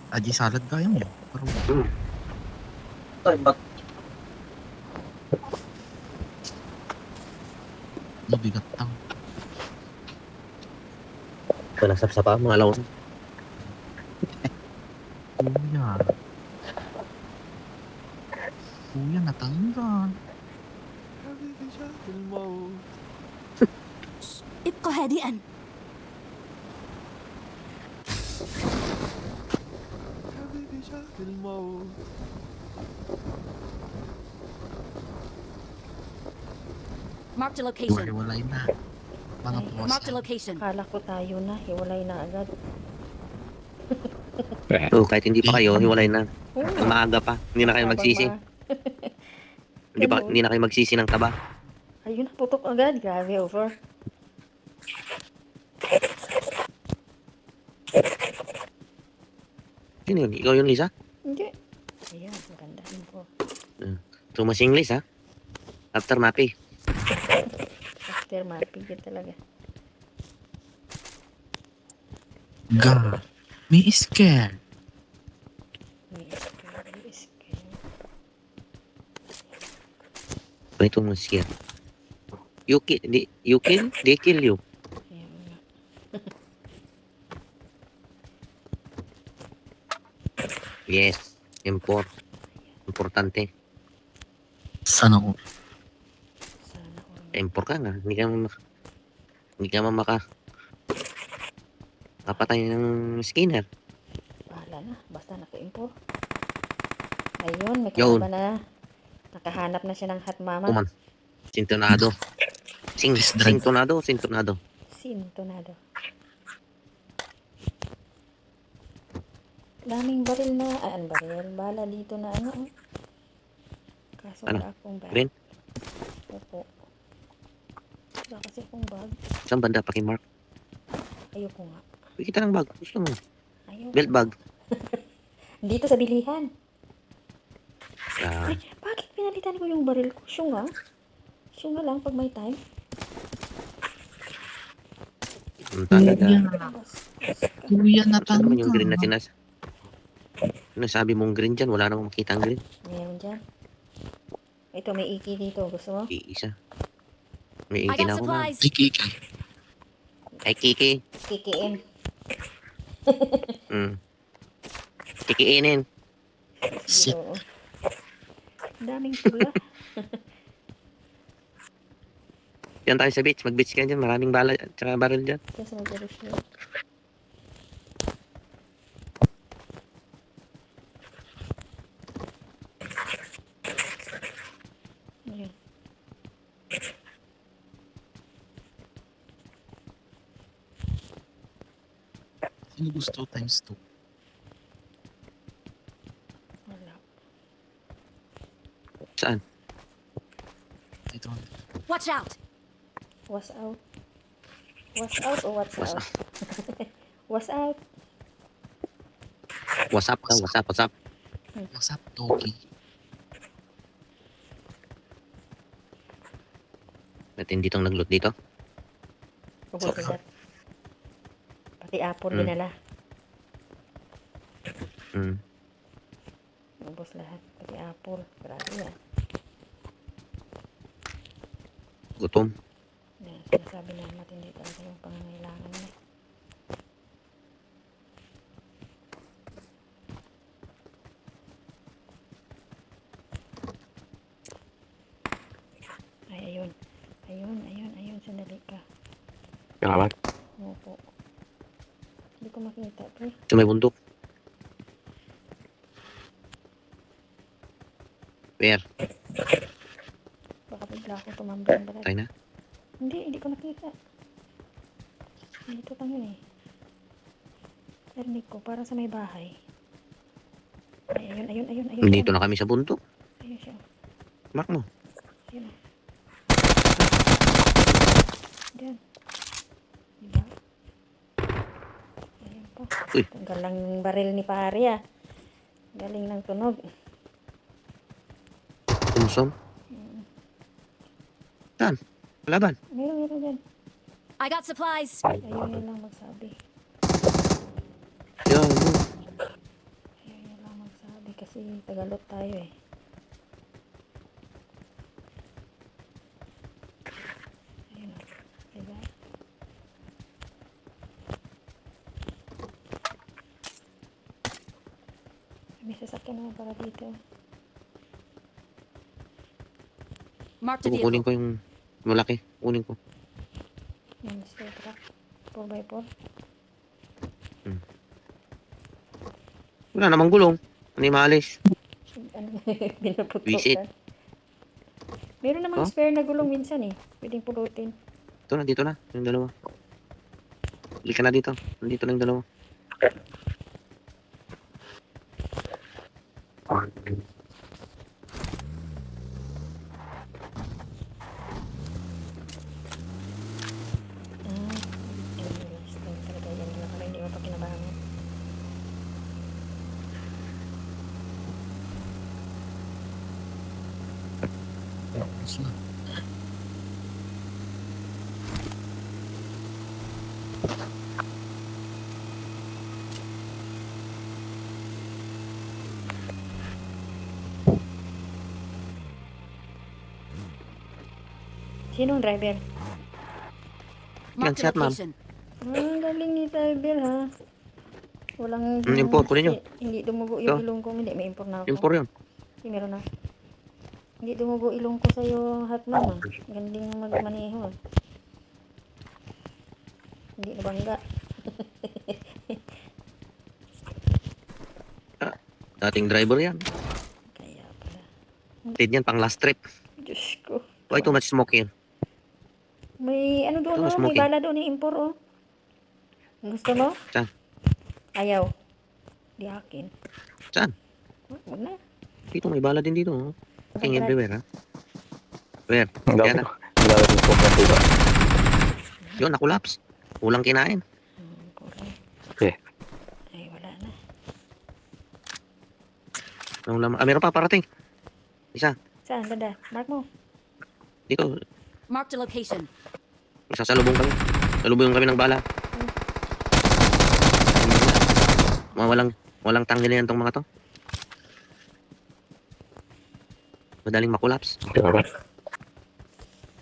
Aji salad kaya mo yun. Parang Ay, bak. mabigat tang. Wala sap-sapa, mga laon. Kuya. Kuya, natanggal. ابقوا هادئا. Marked a location. Hiwalay na. Mga Ay, boss Marked a yan. location. Akala ko tayo na, hiwalay na agad. So, kahit hindi pa kayo, hiwalay na. Oo Ang nga. maaga pa. Hindi na kayo Habang magsisi. Ganun. Hindi na kayo magsisi ng taba. Ayun, putok agad. Grabe, over. Sino yun? Ikaw yun, Lisa? Hindi. Ayan, maganda info. So, mas English, ha? After mapi. After mapigil talaga. Ga. May scare. May scare. Ito mo siya. You kill, they kill you. Ayan nga. Yes. Importante. Sana ko. Sana all. Impor ka nga. Hindi ka maka kapatay ng skinner. Bahala na. Basta naka-info. Ayun, may Yun. kalaban na. Nakahanap na siya ng hot mama. Kuman. Sintonado. Sintonado. Sintonado. Daming baril na, baril, bala dito na ano. Kaso Ano? wala akong bag. Green? Opo. Wala kasi akong bag. Saan banda pakimark? Ayoko nga. Bigyan kita ng bag. Gusto mo. Ayoko. Belt bag. Dito sa bilihan. Ah, Ay, bakit pinalitan ko yung baril ko? Syunga? Syunga lang pag may time. ang talaga. Kuya, Saan naman yung natanggal. green na sinasabi mong green dyan? Wala namang makita ang green. Meron dyan. Ito, may iki dito. Gusto mo? Iisa. May I ikin got ako nga. supplies. Kiki. Ay, Kiki. Kikiin. Kikiinin. Shit. Oo. Daming pula. Yan tayo sa beach. Mag-beach ka dyan. Maraming bala at saka baril dyan. Kasi may baril siya. Ayun. Sino gusto times 2? Wala. Saan? Ito. Watch out. Was out. Was out o what's Was out? Was out. What's up ka? What's up? What's up, Toki? Natin ditong nag-loot dito. Ubus lahat. Pati apple Mm. dinala. Hmm. Ubus lahat. Pati apple. Grabe yan. Gutom. Yan. Sinasabi na matindi talaga yung pangangailangan niya. Ay, ayun. Ayun. Sandali ka. Nakawat. Opo. Hindi ko makita, pre. Sa may bundok. Where? Baka bigla ako tumambling ba? Tayo na. Hindi ko nakita. Dito lang yun eh. Narinig ko, parang sa may bahay. Ay, ayun. Dito na kami sa bundok. Ayun siya. Mark mo. Ayun. Diyan. Diba? Ayun pa. Uy. Tanggal lang yung baril ni pare ah. Galing ng tunog. Tumsom. Saan? Laban. Meron dyan. I got supplies. Ayun yun lang magsabi. Yan. Kasi tagalot tayo eh. Ayun o. Diba? May sasakyan naman para dito. Marked a Kukunin vehicle. ko yung malaki. Kunin ko. Monster truck. 4x4. Wala namang gulong. Ano yung maalis? Ano, pinaputok Visit. ka. Meron namang Oh? spare na gulong minsan eh. Pwedeng pulutin. Ito na, dito na. Yung dalawa. Bili ka na dito. Nandito na yung dalawa. Anyways, talaga yan lang pala. Hindi mo pa kinabangan. Tapos na. Sinong driver? Marked a shot, ma'am. location. Ah, galing ni driver ha. Walang... Import, kunin nyo. Hindi dumugo Ito. yung ilong ko. Hindi, may import na ako. Yung 4 yun. Hindi, meron na. Hindi dumugo ilong ko sa'yo, Hatman ah. Ganding magmaneho ah. Hindi nabangga. Dating driver yan. Kaya pala. Tid yan pang last trip. Diyos ko. Why too much smoke here? May ano doon Ito, oh, may smoking. bala doon yung import oh. Gusto mo? Saan? Ayaw. Di akin. Saan? Wag na. Dito may bala din dito. Oh. Fucking everywhere ha. Where? Ang Yan dami na. ang dami ng smoke na diba? Yun, nakulaps. Kulang kinain. Correct. Okay. Ay, wala na. Ang laman. Ah, meron pa parating. Isa. Saan? Ganda. Mark mo. Dito. Marked a location. Sasalubong kami. Salubong kami ng bala. Walang tanggal na yan tong mga to. Madaling makulaps. Grabe.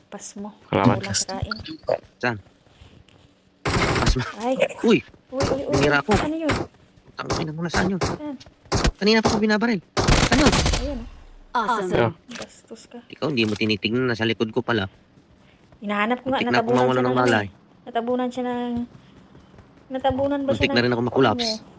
Pas mo. Salamat. Kulang sa kain. Saan? Asma. Ay. Uy! Uy, uy, uy. Nangira ako. Ano yun? Tangin mo na saan yun? Saan? Kanina pa ako binabaril. Saan yun? Ayun. Awesome. Yeah. Bastos ka. Ikaw hindi mo tinitignan. Nasa likod ko pala. Hinahanap ko nga. Muntik na ako Natabunan mawala siya ng ng ano malay. eh. Natabunan siya ng... Natabunan ba siya Muntik na rin ako makulaps. ano?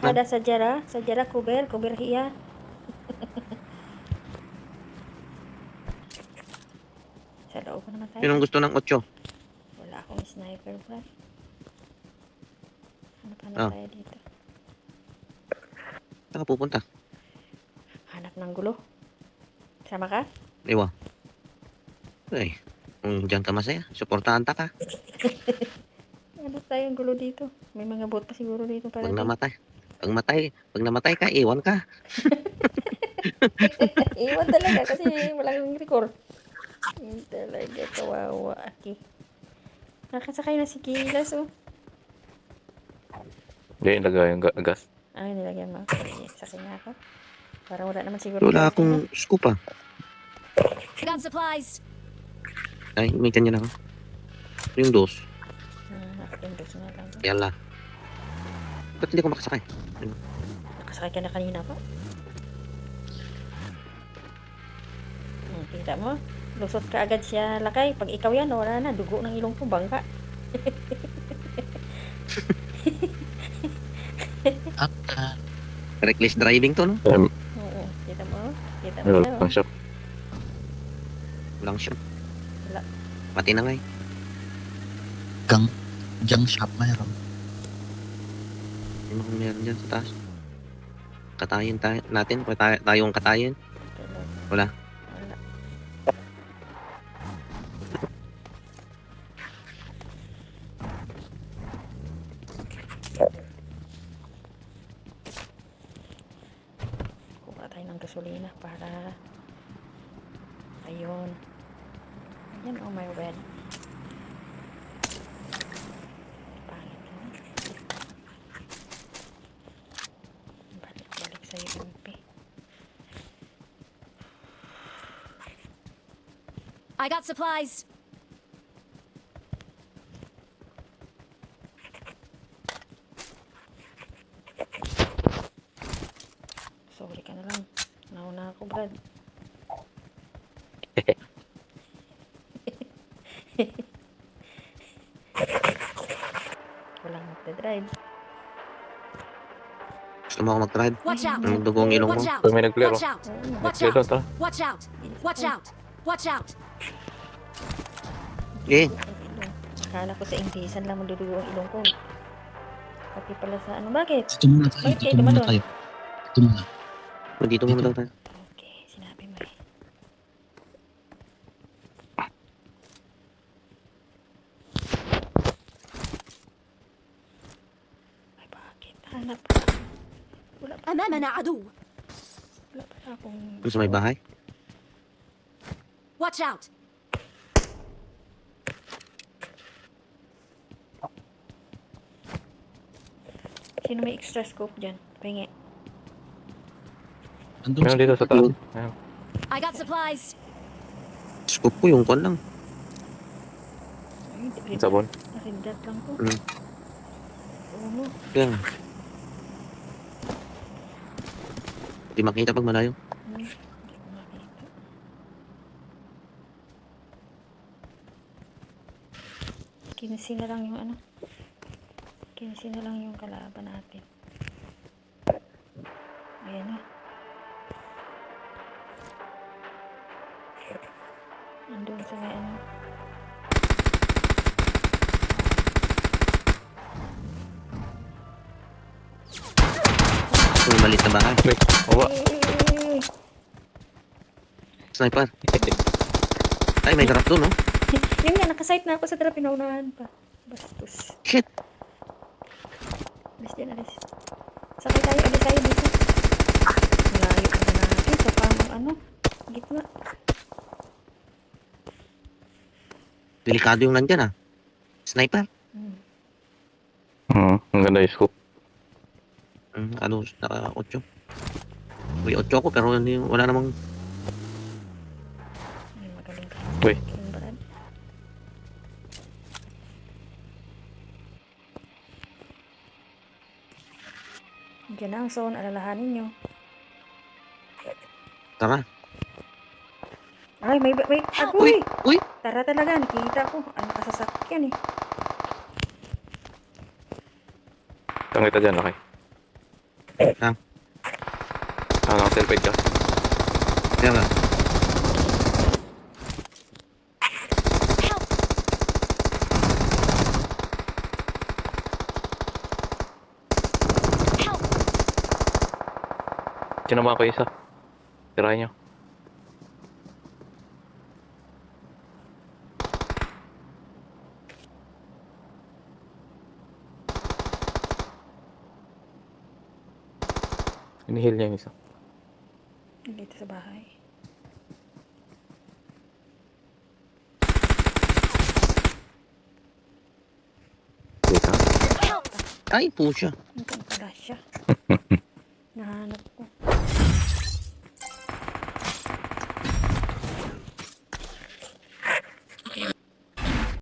Hada sa jara. Sa jara kuber hiya. Sa loob ko naman tayo. Yun ang gusto ng 8. Wala akong sniper ba? Hanap Ah. tayo dito. Saan ka pupunta? Hanap ng gulo. Sama ka? Iwa. Ay, kung dyan ka masaya, suportahan ta ka. Hanap tayo ng gulo dito. May mga bot pa siguro dito para Pag namatay ka, iwan ka. Iwan talaga kasi walang record. Yun talaga, kawawa aki. Nakasakay na si Kilas oh. Hindi, ilagay yung gas. Ay, nilagyan mo. Sige, sakay na ako. Para wala naman siguro. Wala gas akong na. scoop ah. I got supplies. Ay, may kanya na ako. Yung dos. Nakapindos na lang. Yala. Ba't hindi ko makasakay? Nakasakay ka na kanina pa. Kita mo? Lusot ka agad siya lakay. Pag ikaw yan, wala na. Dugo ng ilong ko, bangka. Up ka. Reckless driving to, no? Oo. Kita mo? Kita mo Meron na. pang shop. Walang shop. Wala. Pati na nga eh. Junk shop mayroon. Ano kung meron dyan sa taas? Katayin natin. Tayong katayin. Wala. Wala. Kuha tayo ng gasolina para ayun. Yan oh my word. Pangit naman. Balik UMP. I got supplies. Sorry ka na lang. Nauna ako, Brad. Walang magdadrive. Gusto mo ako mag-drive? Watch out. Ang dugong ilong mo. Watch out. Pag may nag-clear, Watch oh. out. Oo, Watch Nag-clear doon, out. tara. Watch out. Watch out. Watch out. Eh, Akala ko sa Inglesan lang madudugo ang ilong ko. Pati pala sa ano, bakit? Dito muna tayo. Bakit kayo Dito muna tumalon? tayo. Dito muna. dito muna daw tayo. Okay, sinabi mo eh. Ay, bakit? Hanap. Wala pa, أمامنا عدو. wala pa akong... Gusto may bahay? Watch out. Sino may extra scope dyan? Pahingi. Andun Meron dito sa taas. Ayan. I got supplies. Scope ko yung kwan lang. Ay, Yung sabon. red dot lang to. Mm. Uno. Yan. Hindi makita pag malayo. Hindi ko makita. Kinsi na lang yung ano. Kinsi na lang yung kalaban natin. Ayan na. Andun sa may ano. Yung malit na bahay. Wait, baba. Eh, Sniper. Ay, may drop doon, no? Yun nga, nakasight na ako sa trap, pinaunahan pa. Bastos. Shit! Alis din, alis. Sakay tayo, alis tayo dito. Malayo pa na natin sa pamang ano, gitna. Delikado yung nandyan, ah. Sniper. Ang ganda yung scope. Ano, naka 8. Uy, 8 ako, pero wala namang... Ay, magaling ka. Uy. King Brad. Diyan na ang zone, alalahanin nyo. Tara. Ay, may Uy! agoy! Uy! Tara talaga, nakita ko. Ano kasasakyan eh. Saan kita dyan, okay? Saan? Naka-selfie ka. Kaya nga. Help. Help. Sinama ko isa. Tirahin nyo. Inihil niya yung isa. Dito sa bahay. Wait, ha? Help. Ay, pusha. Hanggang pala siya. Nahanap